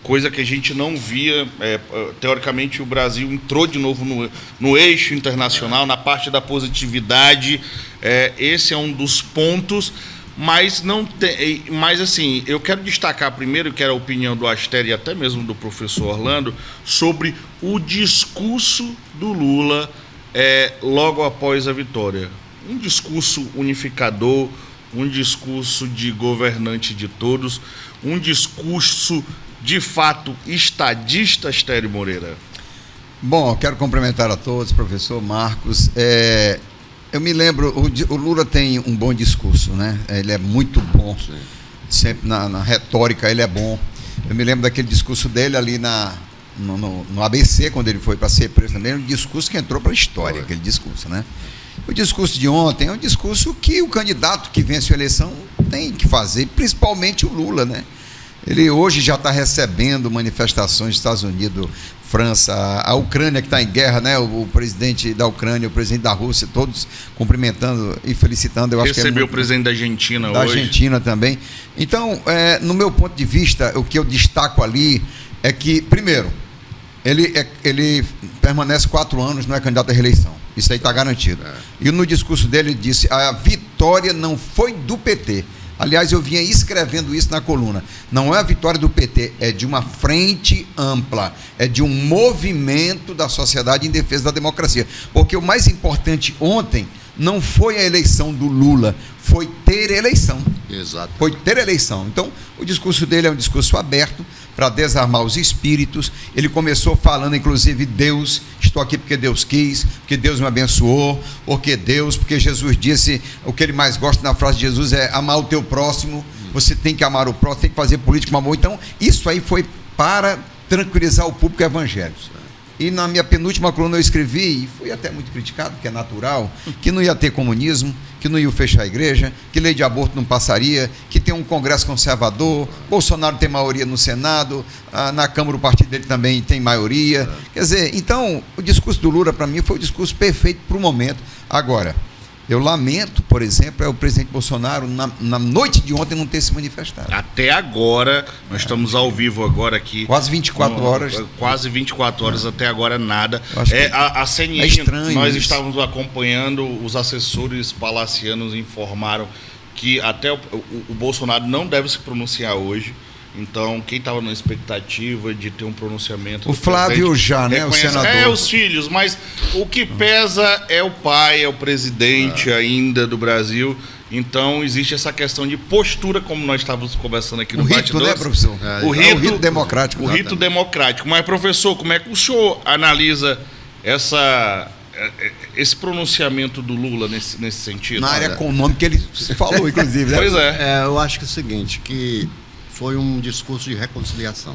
coisa que a gente não via. Teoricamente, o Brasil entrou de novo no eixo internacional, na parte da positividade. Esse é um dos pontos, mas não tem. Mas assim, eu quero destacar primeiro, que era a opinião do Astério e até mesmo do professor Orlando, sobre o discurso do Lula logo após a vitória. Um discurso unificador, um discurso de governante de todos, um discurso de fato estadista, Astério Moreira. Bom, quero cumprimentar a todos, professor Marcos. Eu me lembro, o Lula tem um bom discurso, né? Ele é muito bom. Sim. Sempre na retórica ele é bom. Eu me lembro daquele discurso dele ali no ABC, quando ele foi para ser preso também, um discurso que entrou para a história, aquele discurso, né? O discurso de ontem é um discurso que o candidato que vence a eleição tem que fazer, principalmente o Lula, né? Ele hoje já está recebendo manifestações dos Estados Unidos, França, a Ucrânia que está em guerra, né? O presidente da Ucrânia, o presidente da Rússia, todos cumprimentando e felicitando. Eu acho que recebeu o presidente da Argentina hoje. Da Argentina também. Então, no meu ponto de vista, o que eu destaco ali é que, primeiro, ele permanece 4 anos, não é candidato à reeleição. Isso aí está garantido. E no discurso dele ele disse: a vitória não foi do PT. Aliás, eu vinha escrevendo isso na coluna. Não é a vitória do PT, é de uma frente ampla, é de um movimento da sociedade em defesa da democracia. Porque o mais importante ontem não foi a eleição do Lula, foi ter eleição. Exato. Foi ter eleição. Então, o discurso dele é um discurso aberto para desarmar os espíritos. Ele começou falando, inclusive, Deus, estou aqui porque Deus quis, porque Deus me abençoou, porque Jesus disse, o que ele mais gosta na frase de Jesus é amar o teu próximo, você tem que amar o próximo, tem que fazer política com amor. Então, isso aí foi para tranquilizar o público evangélico. E na minha penúltima coluna eu escrevi, e fui até muito criticado, porque é natural, que não ia ter comunismo, que não ia fechar a igreja, que lei de aborto não passaria, que tem um congresso conservador, Bolsonaro tem maioria no Senado, na Câmara o partido dele também tem maioria. Quer dizer, então, o discurso do Lula, para mim, foi o discurso perfeito para o momento. Agora, eu lamento, por exemplo, o presidente Bolsonaro, na noite de ontem, não ter se manifestado. Até agora, nós estamos ao vivo agora aqui. Quase 24 horas. Quase 24 horas, até agora nada. A CNN, nós estávamos acompanhando, os assessores palacianos informaram que até o Bolsonaro não deve se pronunciar hoje. Então, quem estava na expectativa de ter um pronunciamento... O Flávio já, né? O senador. Os filhos, mas o que pesa é o pai, é o presidente ainda do Brasil. Então, existe essa questão de postura, como nós estávamos conversando aqui no rito, né, professor? O rito democrático. O rito democrático. Mas, professor, como é que o senhor analisa esse pronunciamento do Lula nesse sentido? Na área econômica, ele falou, inclusive. Né? Pois é. Eu acho que é o seguinte, que foi um discurso de reconciliação,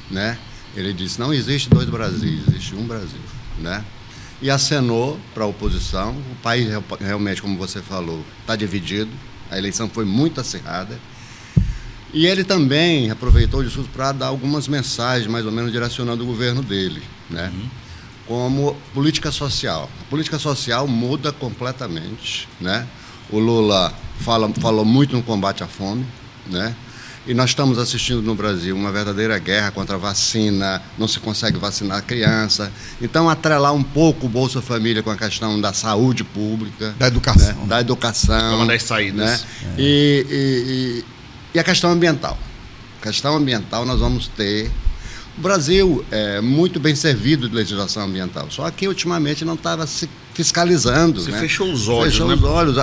né? Ele disse, não existe 2 Brasis, existe um Brasil, né? E acenou para a oposição. O país realmente, como você falou, está dividido, a eleição foi muito acirrada. E ele também aproveitou o discurso para dar algumas mensagens, mais ou menos direcionando o governo dele, né? Como política social. A política social muda completamente, né? O Lula falou muito no combate à fome, né? E nós estamos assistindo no Brasil uma verdadeira guerra contra a vacina, não se consegue vacinar a criança. Então, atrelar um pouco o Bolsa Família com a questão da saúde pública. Da educação. Né? Da educação. Uma das saídas. Né? E a questão ambiental. A questão ambiental nós vamos ter... O Brasil é muito bem servido de legislação ambiental, só que ultimamente não estava se fiscalizando. Você né? fechou os olhos, fechou né? os olhos.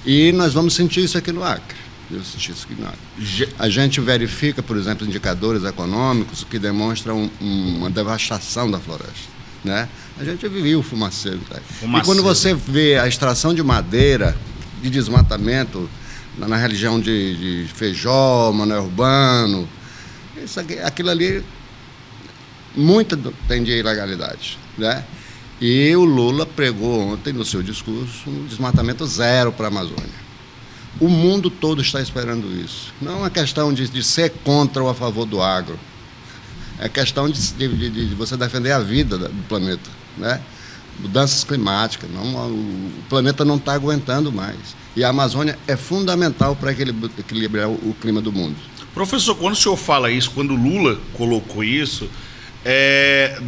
E nós vamos sentir isso aqui no Acre. A gente verifica, por exemplo, indicadores econômicos que demonstram uma devastação da floresta, né? A gente viu o fumaceiro. E quando você vê a extração de madeira, de desmatamento na região de Feijó, Manoel Urbano, aquilo ali, muito tem de ilegalidade, né? E o Lula pregou ontem no seu discurso um desmatamento zero para a Amazônia. O mundo todo está esperando isso. Não é uma questão de ser contra ou a favor do agro. É questão de você defender a vida do planeta, né? Mudanças climáticas. O planeta não está aguentando mais. E a Amazônia é fundamental para equilibrar o clima do mundo. Professor, quando o senhor fala isso, quando o Lula colocou isso,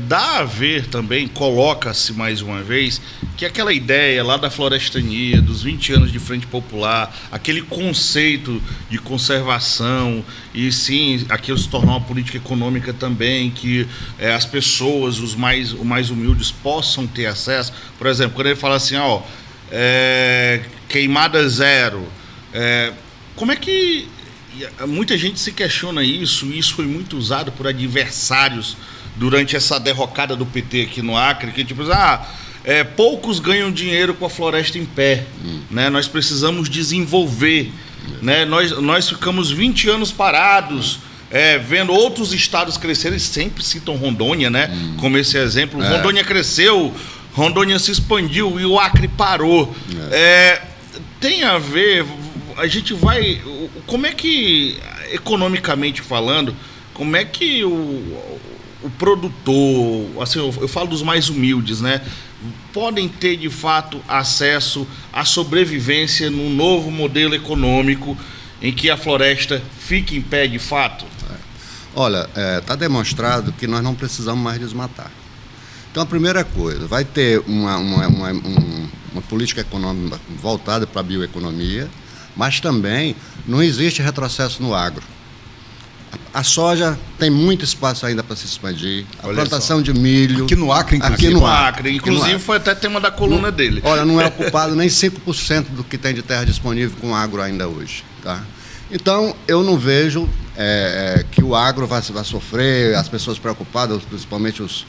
dá a ver também, coloca-se mais uma vez, que aquela ideia lá da florestania, dos 20 anos de Frente Popular, aquele conceito de conservação, e sim, aquilo se tornar uma política econômica também, que as pessoas, os mais humildes, possam ter acesso. Por exemplo, quando ele fala assim, queimada zero, como é que... Muita gente se questiona isso foi muito usado por adversários durante essa derrocada do PT aqui no Acre, que tipo, poucos ganham dinheiro com a floresta em pé, né? Nós precisamos desenvolver, né? Nós ficamos 20 anos parados, vendo outros estados crescerem, sempre citam Rondônia, né? Como esse exemplo. Rondônia cresceu, Rondônia se expandiu e o Acre parou. Tem a ver... A gente vai... Como é que, economicamente falando, como é que o produtor, assim, eu falo dos mais humildes, né, podem ter, de fato, acesso à sobrevivência num novo modelo econômico em que a floresta fique em pé, de fato? Olha, está demonstrado que nós não precisamos mais desmatar. Então, a primeira coisa, vai ter uma política econômica voltada para a bioeconomia, mas também não existe retrocesso no agro. A soja tem muito espaço ainda para se expandir. A plantação de milho... Aqui no Acre, inclusive. Inclusive, foi até tema da coluna dele. Olha, não é ocupado nem 5% do que tem de terra disponível com agro ainda hoje. Tá? Então, eu não vejo que o agro vai sofrer, as pessoas preocupadas, principalmente os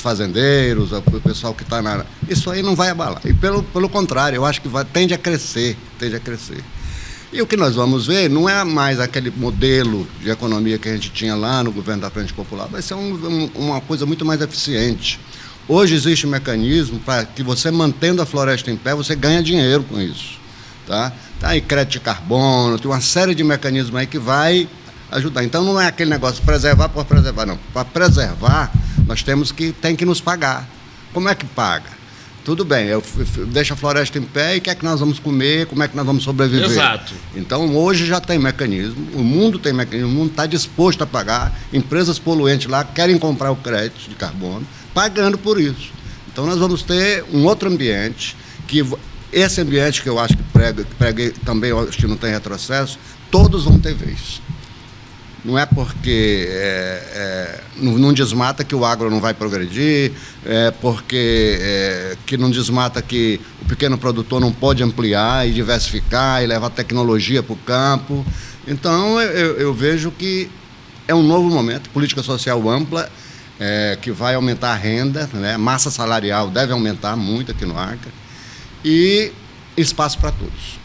fazendeiros, o pessoal que está na... Isso aí não vai abalar. E pelo contrário, eu acho que tende a crescer. E o que nós vamos ver não é mais aquele modelo de economia que a gente tinha lá no governo da Frente Popular, vai ser uma coisa muito mais eficiente. Hoje existe um mecanismo para que você, mantendo a floresta em pé, você ganha dinheiro com isso. Tá aí crédito de carbono, tem uma série de mecanismos aí que vai ajudar. Então não é aquele negócio preservar por preservar, não. Para preservar, nós tem que nos pagar. Como é que paga? Tudo bem, eu deixo a floresta em pé e o que é que nós vamos comer, como é que nós vamos sobreviver? Exato. Então, hoje já tem mecanismo, o mundo tem mecanismo, o mundo está disposto a pagar, empresas poluentes lá querem comprar o crédito de carbono, pagando por isso. Então, nós vamos ter um outro ambiente, esse ambiente que eu acho que preguei também, eu acho que não tem retrocesso, todos vão ter vez. Não é porque não desmata que o agro não vai progredir, porque que não desmata que o pequeno produtor não pode ampliar e diversificar e levar tecnologia para o campo. Então, eu vejo que é um novo momento, política social ampla, que vai aumentar a renda, né? Massa salarial deve aumentar muito aqui no Acre, e espaço para todos.